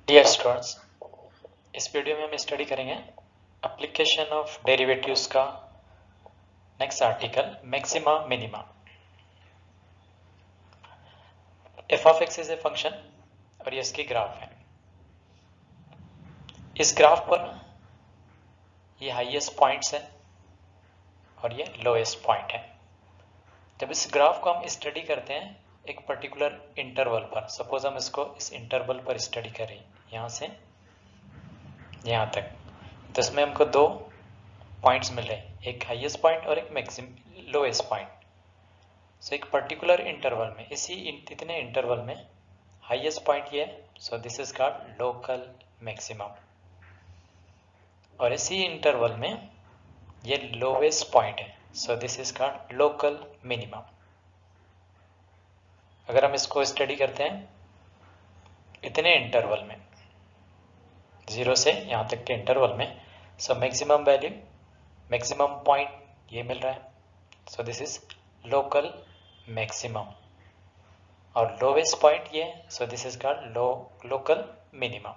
Dear students, इस video में हम स्टडी करेंगे एप्लीकेशन ऑफ डेरिवेटिव्स का next article maxima minima. F of x is a function और ये इसकी ग्राफ है। इस ग्राफ पर ये हाईएस्ट पॉइंट्स है और ये लोएस्ट पॉइंट है। जब इस ग्राफ को हम स्टडी करते हैं एक पर्टिकुलर इंटरवल पर, सपोज हम इसको इस इंटरवल पर स्टडी करें यहाँ से यहाँ तक, तो इसमें हमको दो पॉइंट्स मिल रहे हैं, एक हाईएस्ट पॉइंट और एक मैक्सिमम लोएस्ट पॉइंट। सो एक पर्टिकुलर इंटरवल में, इतने इंटरवल में हाईएस्ट पॉइंट ये है, so this is called local maximum, और इसी इंटरवल में ये लोवेस्ट पॉइंट है, so this is called local minimum. अगर हम इसको स्टडी करते हैं इतने इंटरवल में, 0 से यहाँ तक के इंटरवल में, सो मैक्सिमम वैल्यू, मैक्सिमम पॉइंट ये मिल रहा है, so this is local maximum, और लोवेस्ट पॉइंट ये, सो this is called local minimum.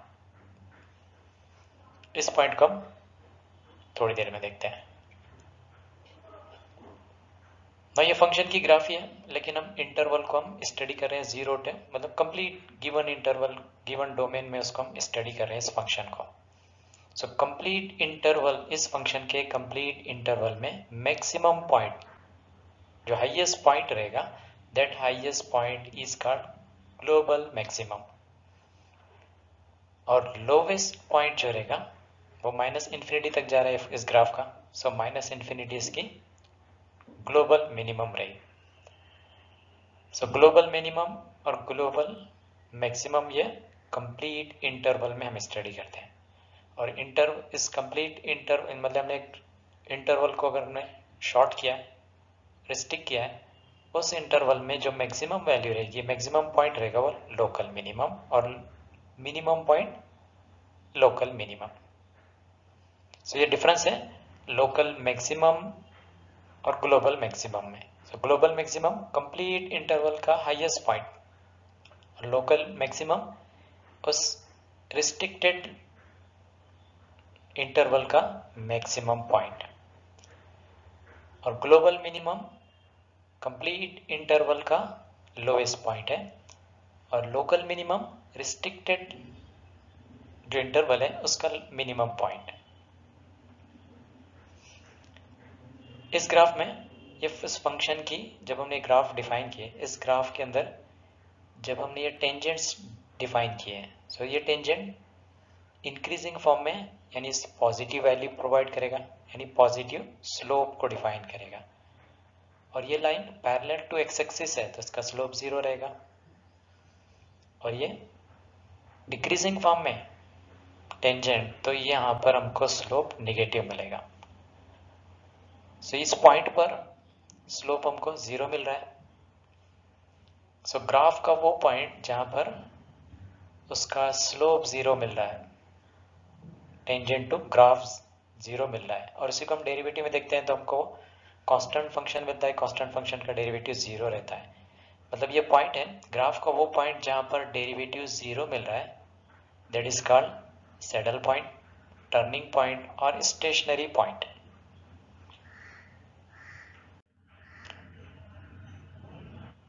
इस पॉइंट को हम थोड़ी देर में देखते हैं। ना ये फंक्शन की ग्राफ ही है, लेकिन हम इंटरवल को हम स्टडी कर रहे हैं 0 से, मतलब complete given interval, given domain में उसको हम स्टडी कर रहे हैं इस फंक्शन को। सो कंप्लीट इंटरवल, इस फंक्शन के कंप्लीट इंटरवल में मैक्सिमम पॉइंट, जो हाईएस्ट पॉइंट रहेगा, that highest point is called global maximum, और लोवेस्ट पॉइंट जो रहेगा वो माइनस इन्फिनिटी तक जा रहा है इस ग्राफ का, सो माइनस इन्फिनिटी इसकी ग्लोबल मिनिमम रही। सो ग्लोबल मिनिमम और ग्लोबल मैक्सिमम ये कंप्लीट इंटरवल में हम स्टडी करते हैं। और इस कंप्लीट मतलब हमने एक इंटरवल को अगर हमने शॉर्ट किया है, रिस्ट्रिक्ट किया है, उस इंटरवल में जो मैक्सिमम वैल्यू रहेगी, मैक्सिमम पॉइंट रहेगा वो लोकल मिनिमम, और मिनिमम पॉइंट लोकल मिनिमम। सो ये डिफरेंस है लोकल मैक्सिमम और ग्लोबल मैक्सिमम में। सो ग्लोबल मैक्सिमम कंप्लीट इंटरवल का हाईएस्ट पॉइंट, और लोकल मैक्सिमम उस रिस्ट्रिक्टेड इंटरवल का मैक्सिमम पॉइंट, और ग्लोबल मिनिमम कंप्लीट इंटरवल का लोएस्ट पॉइंट है, और लोकल मिनिमम रिस्ट्रिक्टेड जो इंटरवल है उसका मिनिमम पॉइंट। इस ग्राफ में इस फंक्शन की जब हमने ग्राफ डिफाइन किए, इस ग्राफ के अंदर जब हमने ये टेंजेंट्स डिफाइन किए हैं, सो ये टेंजेंट इंक्रीजिंग फॉर्म में, यानी पॉजिटिव वैल्यू प्रोवाइड करेगा, यानी पॉजिटिव स्लोप को डिफाइन करेगा, और ये line parallel to X axis है तो इसका स्लोप 0 रहेगा, और ये डिक्रीजिंग फॉर्म में टेंजेंट, तो ये यहाँ पर हमको स्लोप नेगेटिव मिलेगा। सो इस पॉइंट पर स्लोप हमको 0 मिल रहा है। सो ग्राफ का वो पॉइंट जहां पर उसका स्लोप 0 मिल रहा है, टेंजेंट टू ग्राफ 0 मिल रहा है, और इसी को हम डेरिवेटिव में देखते हैं तो हमको कांस्टेंट फंक्शन मिलता है, कांस्टेंट फंक्शन का डेरिवेटिव 0 रहता है। मतलब ये पॉइंट है ग्राफ का वो पॉइंट जहां पर डेरिवेटिव 0 मिल रहा है, that is called saddle point, turning point और stationary point.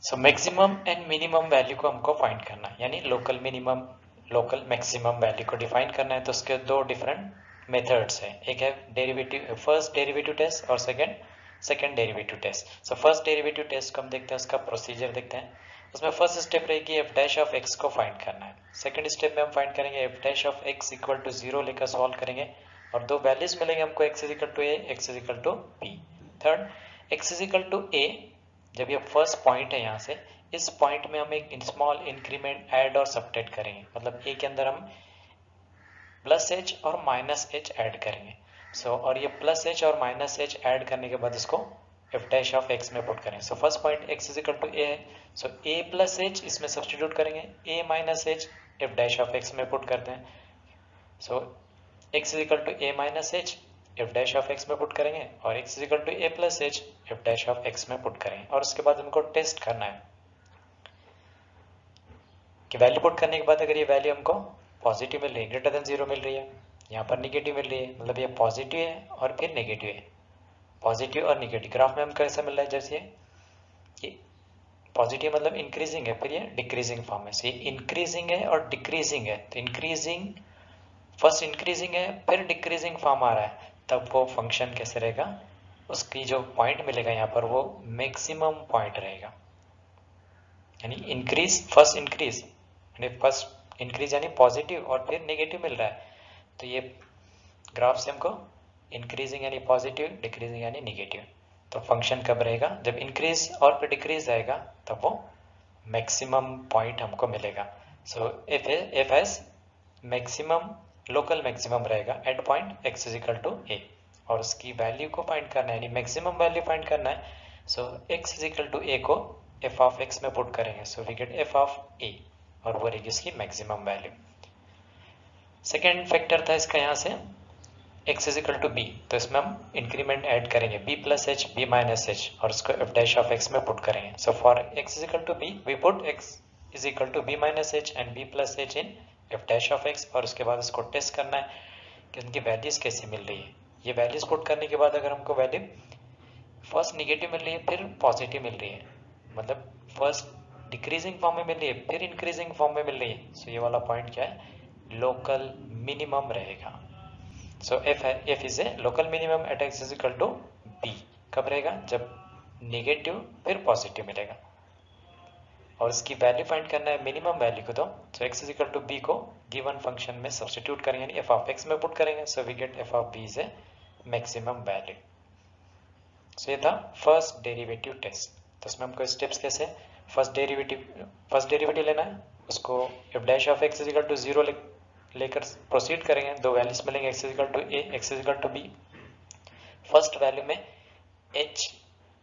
So maximum and minimum value को हमको फाइंड करना है, यानी local minimum local maximum value को डिफाइन करना है। तो उसके दो डिफरेंट मेथड्स हैं, एक है डेरिवेटिव, फर्स्ट डेरिवेटिव टेस्ट और second derivative test. So first derivative test को हम देखते हैं, उसका प्रोसीजर देखते हैं। उसमें फर्स्ट स्टेप रहेगी एफ डैश ऑफ एक्स को फाइंड करना है। सेकंड स्टेप में हम फाइंड करेंगे F dash of X equal to 0 लेकर सॉल्व करेंगे, और दो वैल्यूज मिलेंगे हमको, X is equal to A, X is equal to B. Third, X is equal to ए, जब ये फर्स्ट पॉइंट है यहाँ से, इस पॉइंट में हम एक स्मॉल इंक्रीमेंट ऐड और सब्ट्रैक्ट करेंगे, मतलब ए के अंदर हम प्लस एच और माइनस एच ऐड करेंगे। सो और ये प्लस एच और माइनस एच ऐड करने के बाद इसको एफ डैश ऑफ एक्स में पुट करें। So first point x is equal to a है, सो ए प्लस एच इसमें सब्स्टिट्यूट करेंगे, a minus H F dash of x में पुट करते हैं। सो x is equal to A minus H F dash of x में put करेंगे, और X is equal to A plus H F dash of x में put करेंगे, और उसके बाद हमको टेस्ट करना है कि वैल्यू पुट करने के बाद अगर ये वैल्यू हमको पॉजिटिव मिल रही है, ग्रेटर देन 0 मिल रही है, यहाँ पर निगेटिव मिल रही है, मतलब ये पॉजिटिव है और फिर नेगेटिव है, पॉजिटिव और निगेटिव। ग्राफ में हम कैसा मिल रहा है, जैसे ये पॉजिटिव मतलब इंक्रीजिंग है, फिर ये डिक्रीजिंग फॉर्म है, ये इंक्रीजिंग है और डिक्रीजिंग है, तो इंक्रीजिंग फर्स्ट इंक्रीजिंग है फिर डिक्रीजिंग फॉर्म आ रहा है, तब वो फंक्शन कैसे रहेगा, उसकी जो पॉइंट मिलेगा यहाँ पर वो मैक्सिमम पॉइंट रहेगा, यानी इंक्रीज फर्स्ट इंक्रीज, यानी फर्स्ट इंक्रीज यानी पॉजिटिव और फिर नेगेटिव मिल रहा है, तो ये ग्राफ से हमको इंक्रीजिंग यानी पॉजिटिव, डिक्रीजिंग यानी नेगेटिव, तो फंक्शन कब रहेगा, जब इंक्रीज और फिर डिक्रीज आएगा तब वो मैक्सिमम पॉइंट हमको मिलेगा। So f is maximum local maximum रहेगा at point x is equal to a, और उसकी वैल्यू को फाइंड करना है, यानी मैक्सिमम वैल्यू फाइंड करना है। So x is equal to ए को एफ ऑफ एक्स में पुट करेंगे, so we get f of a, और वो रहेगी इसकी मैक्सिमम वैल्यू। सेकेंड फैक्टर था इसका यहाँ से x is equal to B, तो इसमें हम इंक्रीमेंट ऐड करेंगे b plus H B minus H, और उसको f डैश ऑफ x में पुट करेंगे। So for x is equal to B we put x is equal to B minus H and b plus H in f dash of x, और उसके बाद इसको test करना है कि उनकी वैल्यूज कैसे मिल रही है। ये वैल्यूज पुट करने के बाद अगर हमको वैल्यू फर्स्ट निगेटिव मिल रही है फिर पॉजिटिव मिल रही है, मतलब फर्स्ट डिक्रीजिंग फॉर्म में मिल रही है फिर इंक्रीजिंग फॉर्म में मिल रही है, सो ये वाला पॉइंट क्या है, लोकल मिनिमम रहेगा। So f is a local minimum at x is equal to b, कब रहेगा, जब नेगेटिव फिर पॉजिटिव मिलेगा, और इसकी वैल्यू फाइंड करना है मिनिमम वैल्यू को, तो so x is equal to b को गिवन फंक्शन में सब्स्टिट्यूट करेंगे, यानी एफ ऑफ एक्स में पुट करेंगे, so we get f of b is a maximum value. So ये था फर्स्ट डेरिवेटिव टेस्ट। तो इसमें हमको स्टेप्स कैसे, फर्स्ट डेरिवेटिव लेना है, उसको F dash of x is equal to 0 लेकर प्रोसीड करेंगे, दो वैल्यूज मिलेंगे, X is equal to A, X is equal to B. First value में h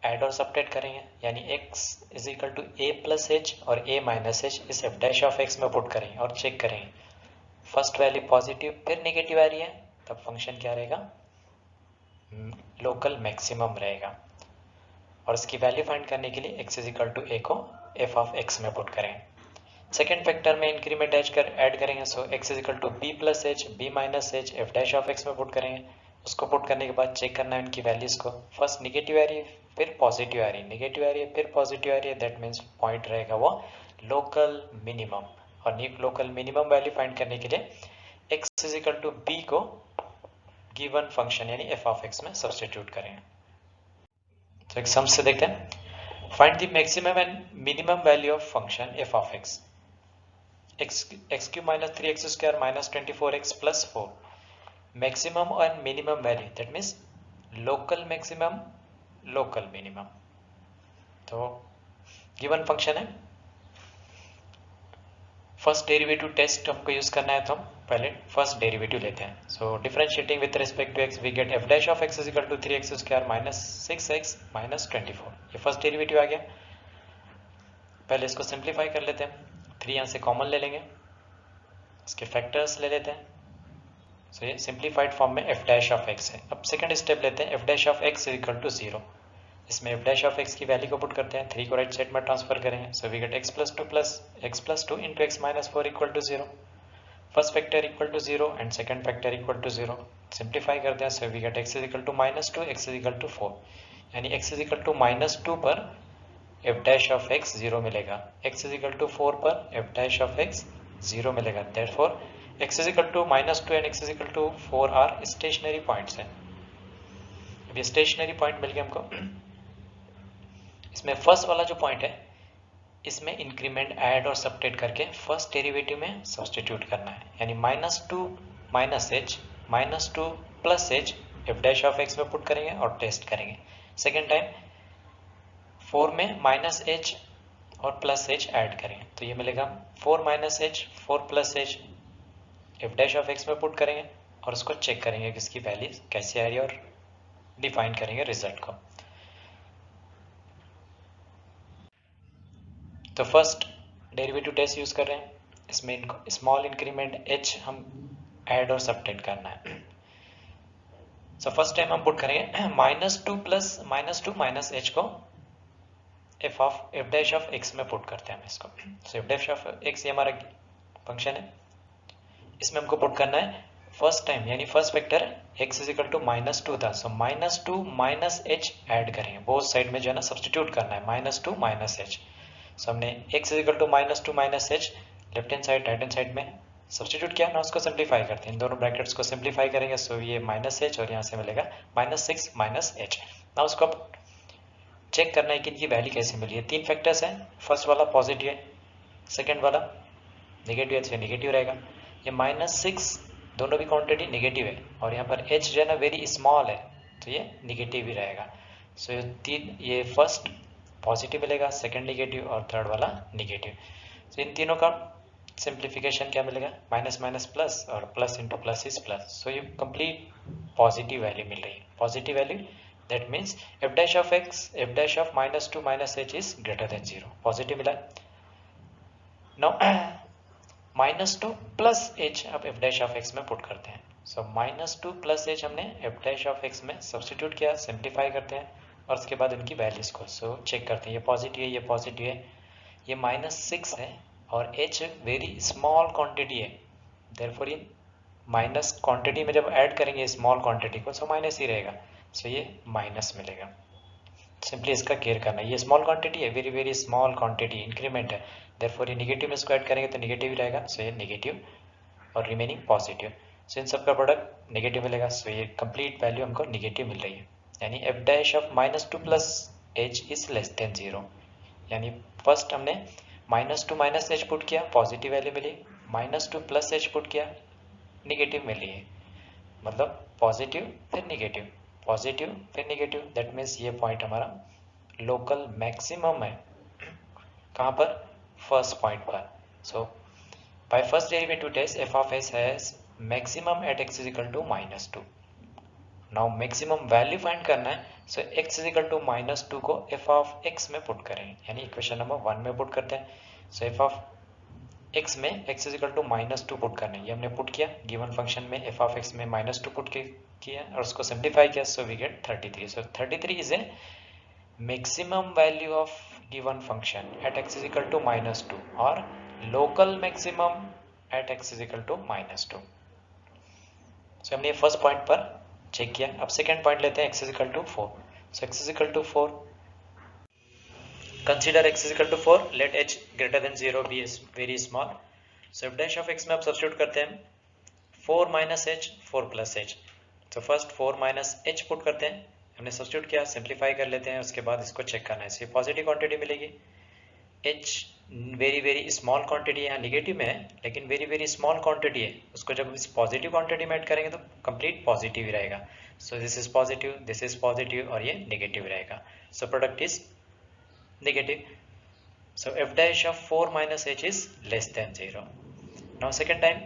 ऐड और सब्ट्रैक्ट करेंगे, यानी x is equal to A plus H और a minus H इस एफ डैश ऑफ x में पुट करेंगे और चेक करेंगे, फर्स्ट वैल्यू पॉजिटिव फिर नेगेटिव आ रही है, तब फंक्शन क्या रहेगा, लोकल मैक्सिमम रहेगा, और इसकी वैल्यू फाइंड करने के लिए x इज इक्वल टू ए को f ऑफ x में पुट करेंगे। सेकेंड फैक्टर में इंक्रीमेंट ऐड करेंगे, so x is equal to B plus H B minus H F dash of x में पुट करेंगे, उसको पुट करने के बाद चेक करना है उनकी वैल्यूज को, फर्स्ट निगेटिव आ रही है फिर पॉजिटिव आ रही है, निगेटिव आ रही है फिर पॉजिटिव आ रही है, दैट मीन्स पॉइंट रहेगा वो लोकल मिनिमम, और लोकल मिनिमम वैल्यू फाइंड करने के लिए x is equal to b को गिवन फंक्शन यानी एफ ऑफ एक्स में सब्स्टिट्यूट करेंगे। तो एक सम से देखते हैं, find the maximum and minimum value of function f of x, x cube minus 3x square minus 24x plus 4, maximum और minimum value, that means local maximum local minimum. तो given function है, first derivative test हमको use करना है, तो हम पहले first derivative लेते हैं। So differentiating with respect to x we get f dash of x is equal to 3x square minus 6x minus 24, ये फर्स्ट डेरिवेटिव आ गया। पहले इसको सिंप्लीफाई कर लेते हैं, 3 यहाँ से कॉमन ले लेंगे, इसके फैक्टर्स ले लेते हैं, सो ये सिंप्लीफाइड फॉर्म में f डैश ऑफ x है। अब सेकंड स्टेप लेते हैं, f dash of x is equal to 0, इसमें f डैश ऑफ x की वैल्यू को पुट करते हैं, 3 को राइट साइड में ट्रांसफर करेंगे, so we get x plus 2 into x minus 4 equal to 0, first factor equal to 0 and second factor equal to 0, simplify करते हैं, so we get x is equal to minus 2 x is equal to 4, यानी x is equal to minus 2 पर f dash of x 0 मिलेगा, x is equal to 4 पर f dash of x 0 मिलेगा, therefore x is equal to minus 2 and x is equal to 4 are stationary points हैं। अब ये stationary point मिल गया हमको, इसमें फर्स्ट वाला जो पॉइंट है इसमें इंक्रीमेंट ऐड और सब्ट्रैक्ट करके फर्स्ट डेरिवेटिव में सब्स्टिट्यूट करना है, यानी minus 2 minus H minus 2 plus H F dash of x में पुट करेंगे और टेस्ट करेंगे। सेकेंड टाइम 4 में माइनस एच और प्लस एच ऐड करेंगे, तो ये मिलेगा 4 minus H 4 plus H F dash of x में पुट करेंगे और उसको चेक करेंगे कि इसकी वैल्यू कैसे आ रही है और डिफाइन करेंगे रिजल्ट को। तो फर्स्ट डेरिवेटिव टेस्ट यूज कर रहे हैं, इसमें स्मॉल इंक्रीमेंट h हम ऐड और सब्ट्रैक्ट करना है। सो फर्स्ट टाइम हम पुट करेंगे माइनस 2 प्लस माइनस एच को एफ डैश ऑफ एक्स में पुट करते हैं हम इसको, so f dash of x ये हमारा फंक्शन है, इसमें हमको पुट करना है फर्स्ट टाइम, यानी first vector x is equal to -2 था, सो -2 माइनस h ऐड करेंगे, बोथ साइड में जो है ना सब्सटीट्यूट करना है, -2 माइनस h। सो हमने x is equal to -2 minus h left hand side right hand side में सब्सटीट्यूट किया ना, उसको सिंप्लीफाई करते हैं, इन दोनों ब्रैकेट्स को सिंप्लीफाई करेंगे, सो ये -h और यहाँ से मिलेगा -6 माइनस h। ना उसको अब चेक करना है कि इनकी वैल्यू कैसे मिली है। तीन फैक्टर्स हैं, फर्स्ट वाला पॉजिटिव है, सेकेंड वाला नेगेटिव है, तो नेगेटिव रहेगा। ये -6 दोनों भी क्वांटिटी नेगेटिव है, और यहाँ पर h जो है ना वेरी स्मॉल है, तो ये नेगेटिव ही रहेगा। सो ये तीन, ये फर्स्ट पॉजिटिव मिलेगा, सेकंड नेगेटिव और थर्ड वाला नेगेटिव। तो इन तीनों का सिंप्लीफिकेशन क्या मिलेगा, माइनस माइनस प्लस और plus into plus is plus. So ये कंप्लीट पॉजिटिव वैल्यू मिल रही है, positive value, that means f dash of x, f dash of -2 minus h is greater than 0, positive मिला। नाउ -2 प्लस h अब f dash of x में put करते हैं, सो -2 plus h हमने f dash of x में substitute किया, simplify करते हैं और उसके बाद इनकी वैल्यूज को सो चेक करते हैं, ये पॉजिटिव है, ये पॉजिटिव है, ये -6 है और h वेरी स्मॉल क्वांटिटी है, देयरफॉर इन माइनस क्वांटिटी में जब ऐड करेंगे स्मॉल क्वांटिटी को, सो माइनस ही रहेगा, सो ये माइनस मिलेगा। सिंपली इसका केयर करना है, ये स्मॉल क्वांटिटी है, very very small quantity, increment है, देयरफॉर ये नेगेटिव में इसको ऐड करेंगे तो नेगेटिव ही रहेगा, सो ये नेगेटिव और रिमेनिंग पॉजिटिव, सो इन सब का प्रोडक्ट नेगेटिव मिलेगा, सो ये कंप्लीट वैल्यू हमको नेगेटिव मिल रही है, यानी f dash of -2 plus h is less than 0, यानी फर्स्ट हमने -2 माइनस h पुट किया, पॉजिटिव वैल्यू मिली, -2 प्लस h पुट किया, नेगेटिव मिली है, मतलब पॉजिटिव फिर नेगेटिव, पॉजिटिव फिर नेगेटिव, दैट मीन्स ये पॉइंट हमारा लोकल मैक्सिमम है, कहाँ पर, फर्स्ट पॉइंट पर। So by first derivative test f of s has maximum at x is equal to -2। Now maximum value find करना है, so x is equal to -2 को f of x में put करेंगे, यानी इक्वेशन नंबर 1 में put करते हैं, so f of x में x is equal to -2 put करना है, ये हमने पुट किया, गिवन फंक्शन में f of x में -2 पुट किया और उसको सिंप्लीफाई किया, so we get 33। So 33 is a maximum value of given function at x is equal to -2 और local maximum at x is equal to -2। So हमने first point पर check किया, अब सेकेंड पॉइंट लेते हैं, x is equal to 4, so x is equal to 4, consider x is equal to 4, let h greater than 0 be very small, so f dash of x में आप substitute करते हैं, 4 minus h 4 plus h, तो first 4 minus h put करते हैं, हमने substitute किया, simplify कर लेते हैं, उसके बाद इसको चेक करना है, इससे पॉजिटिव क्वांटिटी मिलेगी, h very very small quantity यहाँ नेगेटिव में है, लेकिन वेरी वेरी स्मॉल क्वांटिटी है, उसको जब इस पॉजिटिव क्वांटिटी में ऐड करेंगे तो कंप्लीट पॉजिटिव ही रहेगा, सो दिस इज पॉजिटिव और ये नेगेटिव रहेगा, so product is negative, so f dash of 4 minus h is less than 0। now second time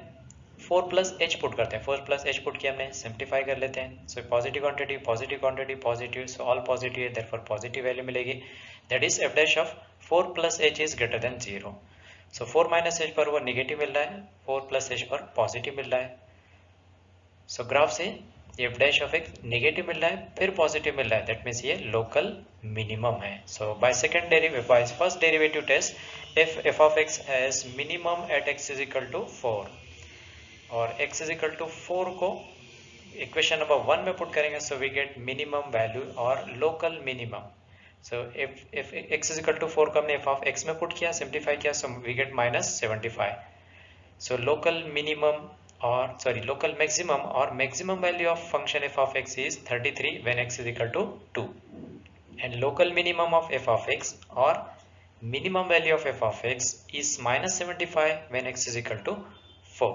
4 plus h put करते हैं, 4 plus h पुट किया हमने, सिंप्लीफाई कर लेते हैं, so positive quantity positive, so all positive है, therefore positive value मिलेगी, that is f dash of 4 plus h is greater than 0, so 4 minus h पर वो नेगेटिव मिल रहा है, 4 plus h पर पॉजिटिव मिल रहा है, so ग्राफ से f dash of x negative मिल रहा है फिर पॉजिटिव मिल रहा है, दैट मीन्स ये लोकल मिनिमम है। So by first derivative test f of x has minimum at x is equal to 4 और x इज इक्वल टू 4 को इक्वेशन नंबर 1 में पुट करेंगे, so we get minimum value और local minimum, so if x is equal to 4 को हमने f of x में put किया, simplify किया, so we get -75, so local minimum और लोकल मैक्सिमम और maximum value of function f of x is 33 when x is equal to 2 and local minimum of f of x or minimum value of f of x is -75 when x is equal to 4।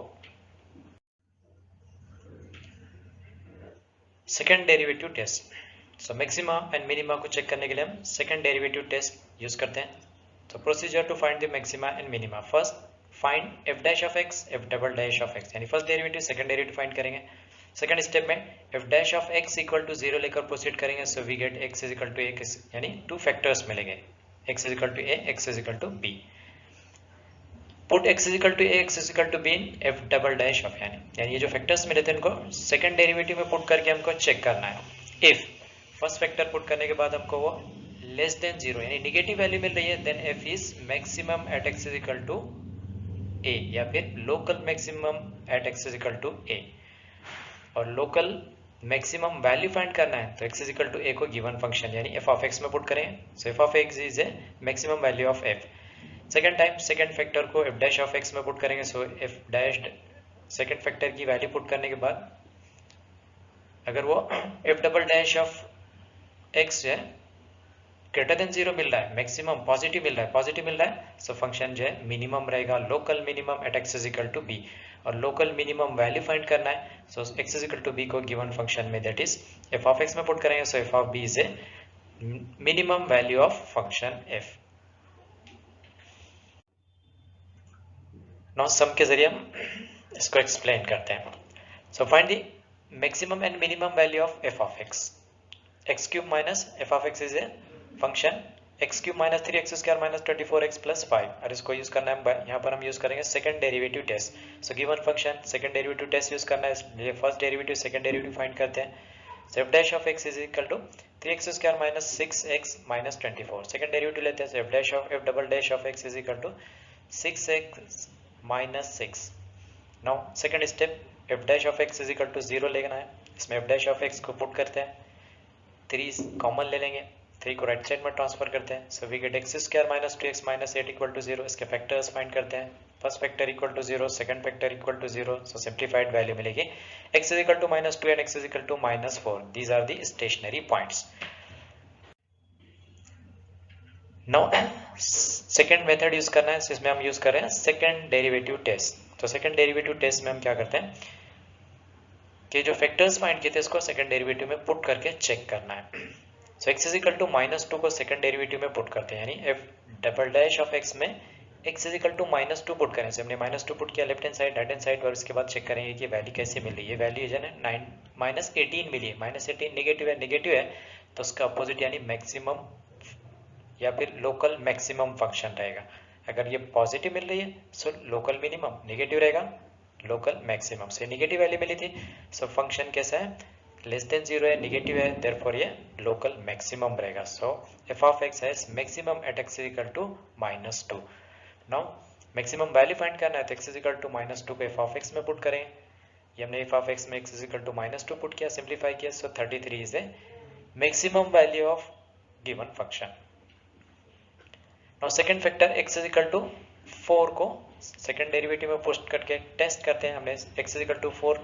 Second derivative test, so maxima and minima को check करने के लिए हम second derivative test use करते हैं, तो procedure to find the maxima and minima, first find f dash of x, f double dash of x, यानी first derivative second derivative find करेंगे, सेकंड स्टेप में f dash of x equal to 0 लेकर proceed करेंगे, so we get x is equal to a, यानी two factors मिलेंगे, x is equal to a, x is equal to b, put x is equal to a, x is equal to b in f double dash of, यानी ये जो factors मिले थे इनको second derivative में put करके हमको चेक करना है, इफ फर्स्ट फैक्टर पुट करने के बाद हमको वो लेस देन 0 यानी नेगेटिव वैल्यू मिल रही है, then f is maximum at x is equal to a या फिर local maximum at x is equal to a, और लोकल मैक्सिमम वैल्यू फाइंड करना है तो एक्स इज इक्वल टू ए को गिवन फंक्शन यानी एफ ऑफ एक्स में put करें, so f of x is a maximum value of f. Second time second factor को f dash of x में put करेंगे, so f dash second factor की value put करने के बाद अगर वो F double dash of x है ग्रेटर देन जीरो मिल रहा है, मैक्सिमम पॉजिटिव मिल रहा है, सो फंक्शन जो है मिनिमम रहेगा, local minimum at x is equal to b, और लोकल मिनिमम वैल्यू फाइंड करना है, so x is equal to b को गिवन फंक्शन में that is f of x में पुट करेंगे, so f of b is a minimum value of function f. Now sum के जरिए हम इसको एक्सप्लेन करते हैं। So find the maximum and minimum value of f of x, x cube minus F of x is a function x cube minus 3x square minus 24x plus 5, और इसको use करना है यहाँ पर हम यूज करेंगे second derivative test. So given function second derivative test use करना है, इसलिए first derivative second derivative find करते हैं। So f dash of x is equal to 3x square minus 6x minus 24, second derivative लेते हैं, so f dash of f double dash of x is equal to 6x minus 6। Now second step f dash of x is equal to 0 लेना है, इसमें F dash of X को put करते हैं, 3 common ले लेंगे, 3 को राइट साइड में ट्रांसफर करते हैं, so we get x square minus 2x minus 8 equal to 0। इसके फैक्टर्स फाइंड करते हैं, first factor equal to 0, second factor equal to 0, so simplified value मिलेगी x is equal to minus 2 and x is equal to minus 4, these are the stationary points. Now second method use करना है, इसमें हम use कर रहे हैं second derivative test. तो second derivative test में हम क्या करते हैं कि जो फैक्टर्स फाइंड किए थे इसको सेकंड डेरिवेटिव में पुट करके चेक करना है। So x is equal to minus 2 को सेकंड डेरिवेटिव में पुट करते हैं, यानी f double dash of x में x is equal to minus 2 put करें, हमने माइनस 2 पुट किया left hand side right hand side, और उसके बाद चेक करेंगे कि वैल्यू कैसे मिल रही है। वैल्यू जो है ना माइनस 18 मिली है, माइनस 18 नेगेटिव है तो उसका अपोजिट यानी मैक्सिमम या फिर लोकल मैक्सिमम फंक्शन रहेगा। अगर ये पॉजिटिव मिल रही है सो लोकल मिनिमम, नेगेटिव रहेगा लोकल मैक्सिमम। से नेगेटिव वैल्यू मिली थी, सो फंक्शन कैसा है लेस देन 0 है, नेगेटिव है, देयरफॉर ये लोकल मैक्सिमम रहेगा। So f of x has maximum at x is equal to minus 2। Now maximum value find करना है तो x is equal to minus 2 को एफ ऑफ एक्स में पुट करें, ये हमने एफ ऑफ एक्स में x is equal to minus 2 put किया, सिंप्लीफाई किया, so 33 is a maximum value of given function. Now second factor x is equal to 4 को second derivative में put करके टेस्ट करते हैं। हमने x is equal to 4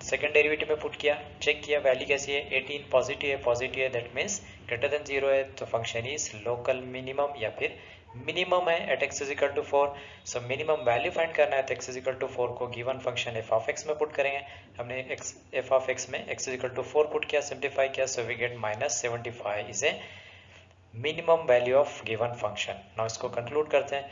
second derivative में put किया, चेक किया वैल्यू कैसी है, 18 पॉजिटिव है, दैट मीन्स ग्रेटर देन 0 है, तो फंक्शन इज लोकल मिनिमम या फिर मिनिमम है at x is equal to 4। So minimum value find करना है तो x इज इक्वल टू 4 को given function f of x में पुट करेंगे। हमने एफ ऑफ एक्स में x is equal to 4 put किया, सिंप्लीफाई किया, so we get minus 75 is a minimum value of given function. Now इसको conclude करते हैं।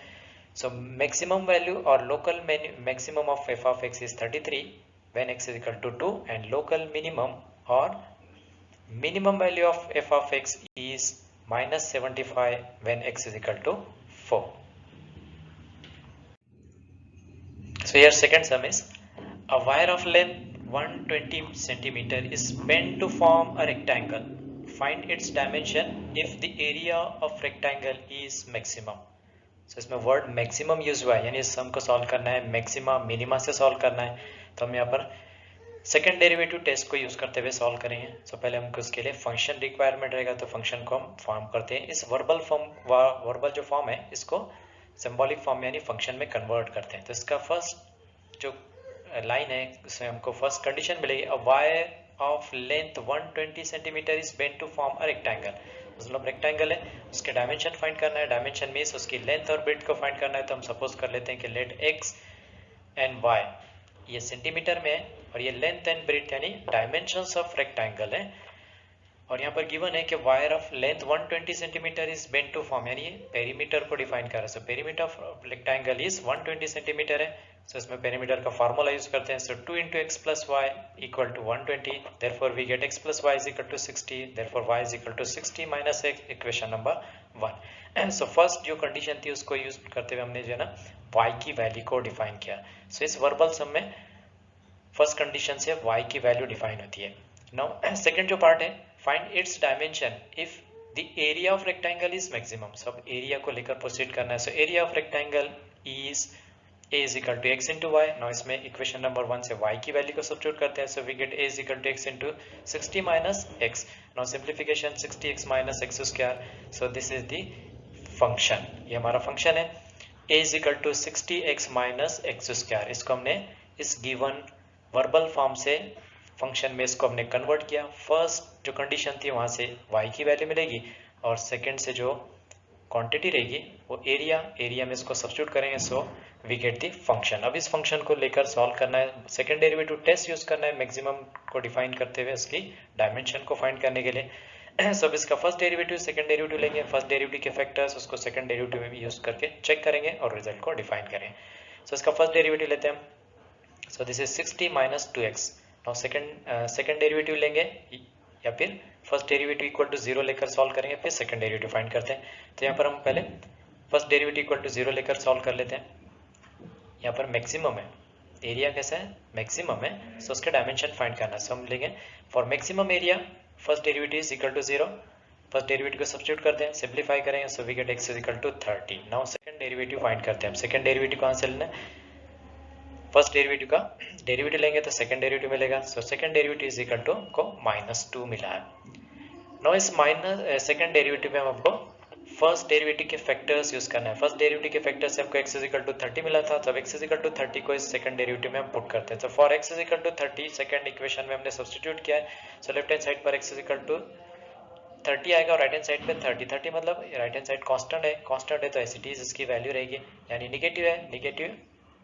सो मैक्सिमम वैल्यू और local maximum of f of x is 33 when x is equal to 2 and local minimum or minimum value of f of x is minus 75 when x is equal to 4. So here second sum is a wire of length 120 centimeter is bent to form a rectangle. Find its dimension if the area of rectangle is maximum. So इसमें word maximum use हुआ है, यानी इस सम को solve करना है maxima minima से solve करना है, तो हम यहाँ पर सेकंड डेरिवेटिव टेस्ट को यूज करते हुए सॉल्व करेंगे। सो पहले हमको उसके लिए फंक्शन रिक्वायरमेंट रहेगा, तो फंक्शन को हम फॉर्म करते हैं। इस वर्बल जो फॉर्म है इसको सिंबॉलिक फॉर्म यानी फंक्शन में कन्वर्ट करते हैं। तो इसका फर्स्ट जो लाइन है उसमें हमको फर्स्ट कंडीशन मिलेगी, a wire of length 120 centimetre is bent to form a rectangle. मतलब रेक्टेंगल है, उसके डायमेंशन फाइंड करना है, डायमेंशन मींस उसकी लेंथ और ब्रेड्थ को फाइंड करना है। तो हम सपोज कर लेते हैं कि लेट एक्स एंड वाई ये सेंटीमीटर में है और ये लेंथ एंड ब्रेड्थ यानी डायमेंशंस ऑफ रेक्टेंगल है, और यहाँ पर गिवन है कि wire of length 120 centimetre is bent to form, यानी पेरीमीटर को डिफाइन कर रहा है। So perimeter of rectangle is 120 centimetre है। सो इसमें पेरीमीटर का फार्मूला यूज करते हैं। सो 2 into x plus y equal to 120, therefore we get x plus y is equal to 60, therefore y is equal to 60 minus x, equation number 1। So first जो condition थी उसको use करते हुए हमने जो है ना y की वैल्यू को डिफाइन किया। सो इस वर्बल सम में फर्स्ट कंडीशन से y की वैल्यू डिफाइन होती है। नाउ सेकंड जो पार्ट है, find its dimension if the area of rectangle is maximum. सब एरिया को लेकर प्रोसीड करना है। सो area of rectangle is a is equal to x into y. Now इसमें इक्वेशन नंबर 1 से y की वैल्यू को सब्स्टिट्यूट करते हैं, so we get a is equal to x into 60 minus x. Now simplification 60x minus x square, so this is the function. ये हमारा function है a is equal to 60x minus x square. इसको हमने इस given verbal form से function में इसको हमने कन्वर्ट किया. फर्स्ट जो कंडीशन थी वहां से y की वैल्यू मिलेगी और सेकंड से जो क्वांटिटी रहेगी वो एरिया में इसको सब्स्टिट्यूट करेंगे, so we get the function. अब इस फंक्शन को लेकर सॉल्व करना है, सेकंड डेरिवेटिव टेस्ट यूज करना है मैक्सिमम को डिफाइन करते हुए उसकी डायमेंशन को फाइंड करने के लिए. सब इसका फर्स्ट डेरिवेटिव सेकंड डेरिवेटिव लेंगे, फर्स्ट डेरिवेटिव के फैक्टर्स उसको सेकंड डेरिवेटिव में भी यूज करके चेक करेंगे और रिजल्ट को डिफाइन करेंगे. सो इसका फर्स्ट डेरिवेटिव लेते हैं, so this is 60 minus 2x. Now second derivative लेंगे या फिर फर्स्ट डेरिवेटिव इक्वल टू 0 लेकर सॉल्व करेंगे, फिर सेकंड डेरिवेटिव फाइंड करते हैं. तो यहाँ पर हम पहले फर्स्ट डेरिवेटिव इक्वल टू 0 लेकर सॉल्व कर लेते हैं. यहाँ पर मैक्सिमम है, एरिया कैसा है मैक्सिमम है, सो उसका डायमेंशन फाइंड करना है. सो हम लेंगे for maximum area first derivative is equal to 0. First derivative को सब्स्टिट्यूट करते हैं, सिंप्लीफाई करेंगे, so we get x is equal to 30. Now second derivative find करते हैं. सेकंड डेरिवेटिव कहाँ से लेना है, फर्स्ट डेरिवेटिव का डेरिवेटिव लेंगे तो सेकंड डेरिवेटिव मिलेगा. So second derivative is equal to को -2 मिला है. नाउ इस सेकंड डेरिवेटिव में हमको फर्स्ट डेरिवेटिव के फैक्टर्स यूज करना है. फर्स्ट डेरिवेटिव के फैक्टर से हमको x इज इक्वल टू 30 मिला था, तो अब x इज इक्वल टू 30 को इस सेकंड डेरिवेटिव में हम पुट करते हैं. तो for x is equal to 30 second equation में हमने सब्स्टिट्यूट किया है. सो लेफ्ट हैंड साइड पर x इज इक्वल टू 30 आएगा और राइट हैंड साइड पे 30 मतलब राइट हैंड साइड कांस्टेंट है तो एज इट इज इसकी वैल्यू रहेगी, यानी नेगेटिव है, नेगेटिव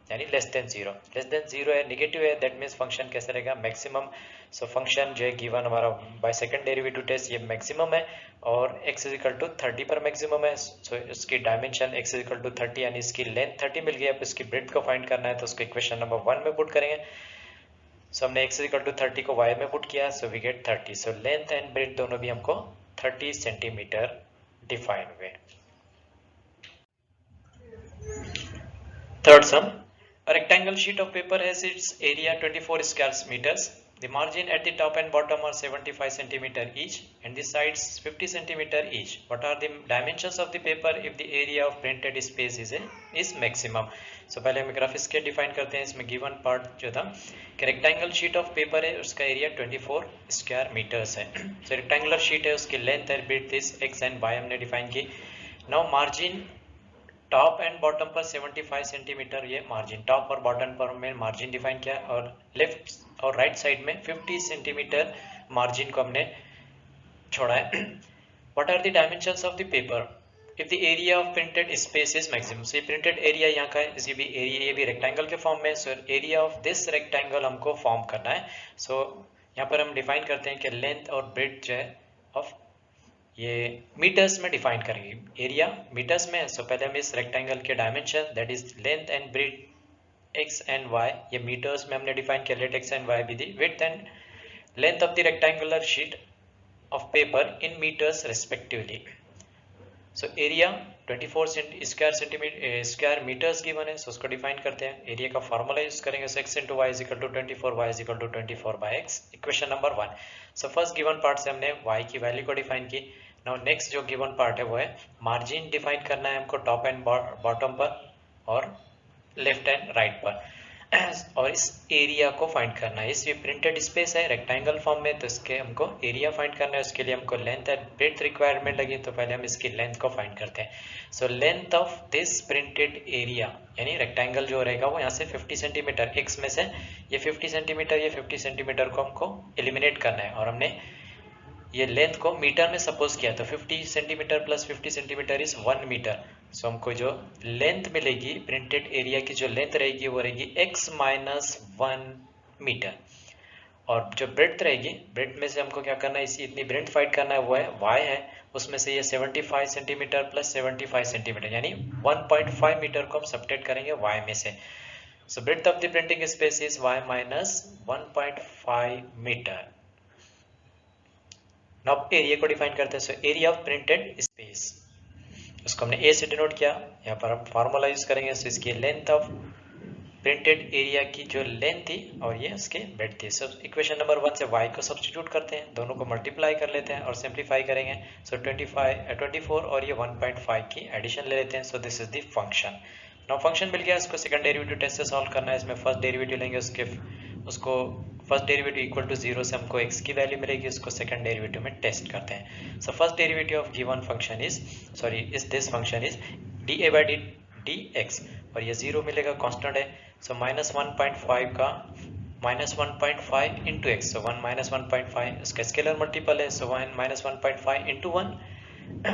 यानी लेस देन जीरो है, नेगेटिव है, दैट मीन्स फंक्शन कैसे रहेगा मैक्सिमम. सो फंक्शन जो है गिवन हमारा बाय सेकंड डेरिवेटिव टेस्ट ये मैक्सिमम है और x इज इक्वल टू 30 पर मैक्सिमम है. सो इसकी dimension x is equal to 30 यानी इसकी लेंथ 30 मिल गई. अब इसकी ब्रेड्थ को फाइंड करना है तो उसको इक्वेशन नंबर 1 में पुट करेंगे. सो हमने x इज इक्वल टू 30 को y में पुट किया, so we get 30. So length and breadth दोनों भी हमको 30 सेंटीमीटर डिफाइन हुए. Third sum, a rectangle sheet of paper has its area 24 square meters. The margin at the top and bottom are 75 centimeter each and the sides 50 centimeter each. What are the dimensions of the paper if the area of printed space is maximum? So पहले हम graph इसके define करते हैं. इसमें given part जो था कि rectangle sheet of paper है, उसका एरिया 24 स्क्वायर मीटर्स है. सो रेक्टेंगुलर शीट है, उसकी length and breadth is x and y हमने डिफाइन की. Now margin top and bottom पर 75 सेंटीमीटर ये मार्जिन, टॉप और बॉटम पर में मार्जिन डिफाइन किया और लेफ्ट और राइट साइड में 50 सेंटीमीटर मार्जिन को हमने छोड़ा है. What are the dimensions of the paper if the area of printed space is maximum. So ये प्रिंटेड एरिया यहाँ का है, इसी भी एरिया ये भी रेक्टेंगल के फॉर्म में. सो एरिया ऑफ दिस रेक्टेंगल हमको फॉर्म करना है. सो यहाँ पर हम डिफाइन करते हैं कि लेंथ और ब्रेड्थ जो है ऑफ ये मीटर्स में डिफाइन करेंगे, एरिया मीटर्स में. सो पहले हम इस रेक्टेंगल के dimension that is length and breadth x and y ये मीटर्स में हमने डिफाइन किया. Let x and y be the width and length of the rectangular sheet of paper in metres respectively. So area 24 square metres given है, so उसको define करते हैं. Area का formula use करेंगे, so x into y is equal to 24, y is equal to 24 by x. Equation number 1. So first given part से हमने y की value को डिफाइन की. नाउ नेक्स्ट जो गिवन पार्ट है वो है मार्जिन डिफाइन करना है हमको टॉप एंड बॉटम पर और लेफ्ट एंड राइट पर और इस एरिया को फाइंड करना है. इस ये प्रिंटेड स्पेस है रेक्टेंगल फॉर्म में, तो इसके हमको एरिया फाइंड करना है. उसके लिए हमको लेंथ एंड ब्रेड्थ रिक्वायरमेंट लगी, तो पहले हम इसकी लेंथ को फाइंड करते हैं. So length of this printed area यानी रेक्टेंगल जो रहेगा वो यहाँ से 50 सेंटीमीटर, x में से ये 50 सेंटीमीटर ये 50 सेंटीमीटर को हमको एलिमिनेट करना है और हमने ये लेंथ को मीटर में सपोज किया, तो 50 centimetre plus 50 centimetre is 1 metre. So हमको जो लेंथ मिलेगी प्रिंटेड एरिया की जो लेंथ रहेगी वो रहेगी x माइनस 1 मीटर. और जो ब्रेड्थ रहेगी, ब्रेड्थ में से हमको क्या करना है, इसी इतनी ब्रेड्थ फाइंड करना है, वो है y है, उसमें से ये 75 सेंटीमीटर प्लस 75 सेंटीमीटर यानी 1.5 मीटर को हम सब्ट्रैक्ट करेंगे y में से. So breadth of the printing space is y minus 1.5 metre. Now area को डिफाइन करते हैं. So area of printed space उसको हमने a से डिनोट किया, यहाँ पर हम फार्मूला यूज करेंगे. सो इसकी लेंथ ऑफ प्रिंटेड एरिया की जो लेंथ थी और ये उसके ब्रेड्थ थी. सो इक्वेशन नंबर 1 से y को सब्स्टिट्यूट करते हैं, दोनों को मल्टीप्लाई कर लेते हैं और सिंप्लीफाई करेंगे. सो 24 और ये 1.5 की एडिशन ले लेते हैं. So this is the function. Now function मिल गया, इसको सेकंड डेरिवेटिव टेस्ट से सॉल्व करना है। इसमें फर्स्ट डेरिवेटिव लेंगे, उसको फर्स्ट डेरिवेटिव इक्वल टू 0 से हमको x की वैल्यू मिलेगी, उसको सेकंड डेरिवेटिव में टेस्ट करते हैं। सो first derivative of given function is this function is dA by dx और ये 0 मिलेगा, कांस्टेंट है। सो -1.5 का -1.5 इंटू एक्स, सो 1 -1.5 इसका स्केलर मल्टीपल है, सो 1 -1.5 इंटू 1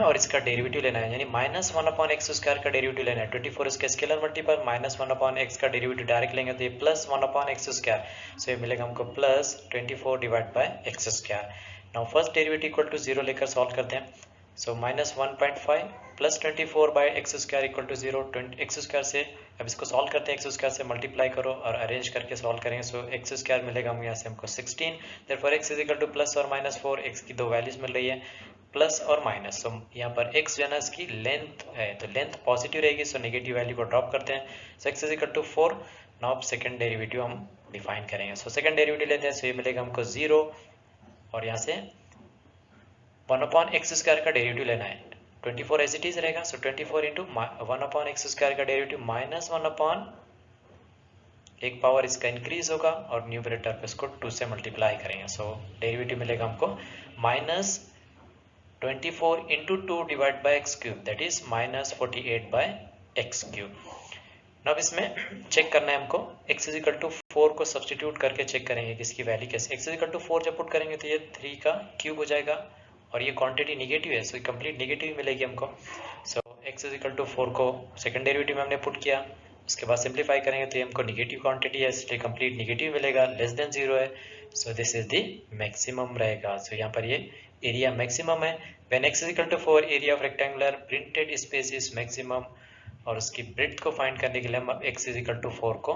और इसका डेरिवेटिव लेना है, यानी -1/x² का डेरिवेटिव लेना है। 24 इसका स्केलर मल्टीपल, -1/x का डेरिवेटिव डायरेक्ट लेंगे तो ये +1/x², सो ये मिलेगा हमको +24 divide by x²। Now first derivative equal to 0 लेकर सॉल्व करते हैं। So -1.5 plus 24 by x² equal to 0, x² से अब इसको सॉल्व करते हैं, x² से मल्टीप्लाई करो और अरेंज करके सॉल्व करेंगे। सो x² मिलेगा हम यहाँ से हमको 16, therefore x is equal two plus और -4, x की दो वैल्यूज मिल रही है प्लस और माइनस। सो यहाँ पर x जो है ना इसकी लेंथ है, तो लेंथ पॉजिटिव रहेगी, सो नेगेटिव वैल्यू को ड्रॉप करते हैं। So x is equal to 4। Now अब सेकंड डेरिवेटिव हम डिफाइन करेंगे। सो सेकंड डेरिवेटिव लेते हैं, सो ये मिलेगा हमको 0 और यहाँ से 1/x² का डेरिवेटिव लेना है। 24 एज इट इज रहेगा, सो 24 इंटू 1/x² का डेरिवेटिव -1/, एक पावर इसका इंक्रीज होगा और न्यूमरेटर पे इसको 2 से मल्टीप्लाई करेंगे। सो डेरिवेटिव मिलेगा हमको -24 into 2 divide by x³ that is -48/x³। अब इसमें चेक करना है हमको, x इज इक्वल टू 4 को सब्सटीट्यूट करके चेक करेंगे कि इसकी वैल्यू कैसे। x इज इक्वल टू 4 जब पुट करेंगे तो ये 3 का क्यूब हो जाएगा और ये क्वांटिटी निगेटिव है, सो कंप्लीट निगेटिव मिलेगी हमको। सो x इज इक्वल टू 4 को सेकंड डेरिवेटिव में हमने पुट किया, उसके बाद सिंप्लीफाई करेंगे तो ये हमको निगेटिव क्वांटिटी है, इसलिए कंप्लीट निगेटिव मिलेगा, लेस देन 0 है। So this is the maximum रहेगा। सो यहाँ पर ये एरिया मैक्सिमम है। When x is equal to 4 area of rectangular printed space is maximum, और उसकी ब्रेड्थ को फाइंड करने के लिए हम अब x इज इक्वल टू 4 को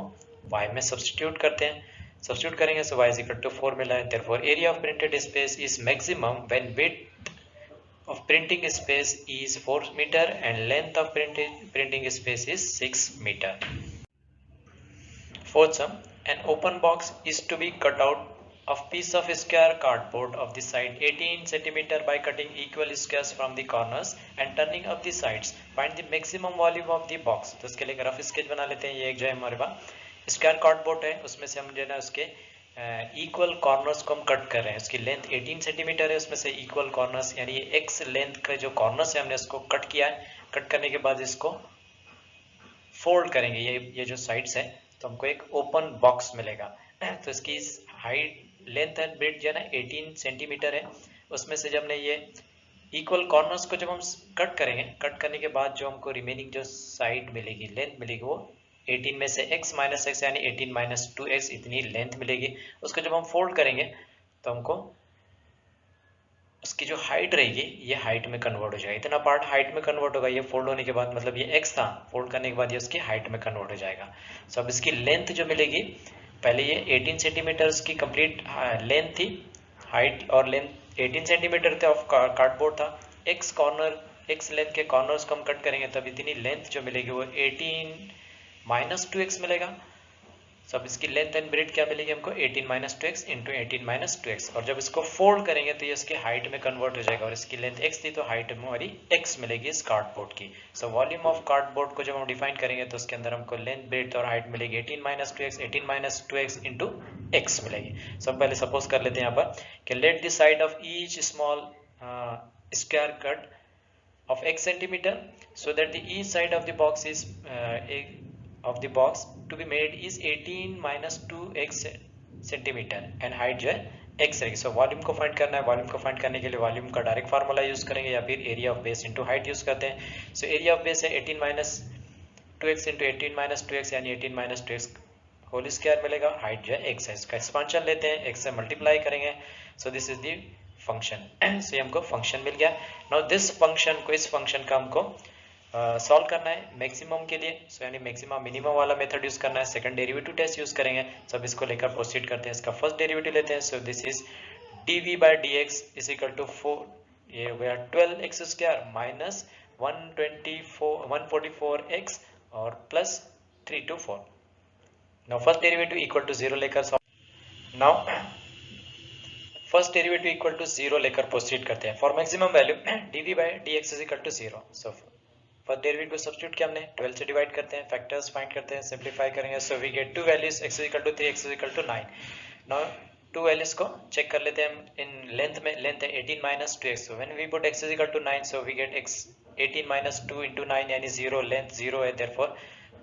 y में सब्सटीट्यूट करते हैं। सब्सटीट्यूट करेंगे सो y इज इक्वल टू 4 मिला है, therefore area of printed space is maximum when width of printing space is 4 meter and length of printing space is 6 meter. Fourth sum, an open box is to be cut out of piece of square cardboard of the side 18 centimeter by cutting equal squares from the corners and turning up the sides. Find the maximum volume of the box. तो इसके लिए rough sketch बना लेते हैं। ये एक जो है हमारे पास स्क्वायर कार्डबोर्ड है, उसमें से हम जो है ना उसके इक्वल कॉर्नर्स को हम कट कर रहे हैं। उसकी लेंथ 18 सेंटीमीटर है, उसमें से इक्वल कॉर्नर्स यानी ये x लेंथ का जो कॉर्नर्स है हमने उसको कट किया है। कट करने के बाद इसको फोल्ड करेंगे, ये जो साइड्स है, तो हमको एक ओपन बॉक्स मिलेगा। तो इसकी हाइट लेंथ एंड ब्रेड्थ जो है ना 18 सेंटीमीटर है, उसमें से जब हमने ये इक्वल कॉर्नर्स को जब हम कट करेंगे, कट करने के बाद जो हमको रिमेनिंग जो साइड मिलेगी, लेंथ मिलेगी, वो 18 में से x माइनस एक्स यानी 18 माइनस 2x इतनी लेंथ मिलेगी। उसको जब हम फोल्ड करेंगे तो हमको उसकी जो हाइट रहेगी ये हाइट में कन्वर्ट हो जाएगा। इतना पार्ट हाइट में कन्वर्ट होगा ये फोल्ड होने के बाद, मतलब ये x था, फोल्ड करने के बाद ये उसकी हाइट में कन्वर्ट हो जाएगा। सो अब इसकी लेंथ जो मिलेगी, पहले ये 18 सेंटीमीटर की कंप्लीट लेंथ थी, हाइट और लेंथ 18 सेंटीमीटर थे ऑफ कार्डबोर्ड था। x लेंथ के कॉर्नर्स को हम कट करेंगे तब इतनी लेंथ जो मिलेगी वो 18 माइनस 2x मिलेगा। सब इसकी लेंथ एंड ब्रेड क्या मिलेगी हमको 18 minus 2x into 18 minus 2x, और जब इसको फोल्ड करेंगे तो ये इसकी हाइट में कन्वर्ट हो जाएगा, और इसकी लेंथ x थी तो हाइट हमारी x मिलेगी इस कार्डबोर्ड की। सो वॉल्यूम ऑफ कार्डबोर्ड को जब हम डिफाइन करेंगे तो उसके अंदर हमको लेंथ ब्रेड और हाइट मिलेगी 18 minus 2x, 18 minus 2x into x मिलेगी। सब पहले सपोज कर लेते हैं यहाँ पर कि let the side of each small square cut of x centimeter so that the each side of the box is to be made is 18 minus 2x centimeter and height जो है x रहेगी। So volume को find करना है। Volume को find करने के लिए वॉल्यूम का डायरेक्ट फार्मूला यूज करेंगे या फिर area of base into height use करते हैं। सो एरिया ऑफ बेस है 18 minus 2x into 18 minus 2x यानी 18 माइनस 2x होल स्क्वायर मिलेगा। हाइट जो है x है, इसका एक्सपांशन लेते हैं, x से मल्टीप्लाई करेंगे। सो दिस इज द फंक्शन। से हमको फंक्शन मिल गया। नाउ दिस फंक्शन को, इस फंक्शन का हमको सॉल्व करना है मैक्सिमम के लिए। सो यानी मैक्सिमम मिनिमम वाला मेथड यूज करना है, सेकंड डेरिवेटिव टेस्ट यूज करेंगे। सब इसको लेकर प्रोसीड करते हैं। इसका फर्स्ट डेरिवेटिव लेते हैं। So this is dv by dx is equal to 4, ये हो गया 12x स्क्वायर माइनस 144x और plus 324। Now first derivative equal to 0 लेकर solve. Now first derivative equal to 0 लेकर प्रोसीड करते हैं। For maximum value dv by dx is equal to 0। So first derivative को substitute किया हमने, 12 से डिवाइड करते हैं, फैक्टर्स फाइंड करते हैं, सिंप्लीफाई करेंगे, so we get two values x is equal to 3, x is equal to 9। Now two values को चेक कर लेते हैं हम इन लेंथ में, लेंथ है 18 minus 2x, when we put x is equal to 9 so we get x 18 minus 2 into 9 यानी 0, length 0 है, therefore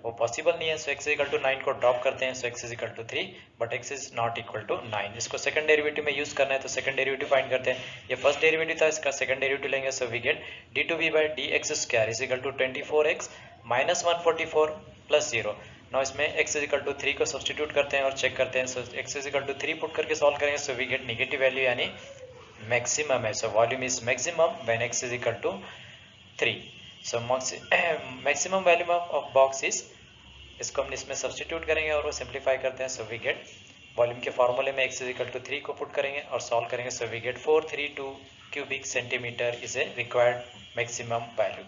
वो पॉसिबल नहीं है, so x is equal to 9 को ड्रॉप करते हैं, so x is equal to 3 but x is not equal to 9। इसको second derivative में यूज करना है तो सेकंड डेरिवेटिव फाइंड करते हैं, ये फर्स्ट डेरिवेटिव था, इसका सेकंड डेरिवेटिव लेंगे, so we get d2v by dx square is equal to 24x minus 144 plus 0। Now इसमें x इज इक्वल टू 3 को सब्स्टिट्यूट करते हैं और चेक करते हैं, so x is equal to 3 put करके सॉल्व करेंगे, so we get negative value यानी मैक्सिमम है, so volume is maximum when x is equal to 3। So maximum volume of box is, इसको हम इसमें सब्स्टिट्यूट करेंगे और वो सिंप्लीफाई करते हैं, सो वी गेट वॉल्यूम के फॉर्मूले में x इज इक्वल टू 3 को पुट करेंगे और सॉल्व करेंगे, so we get 432 cubic centimetre is a required maximum value.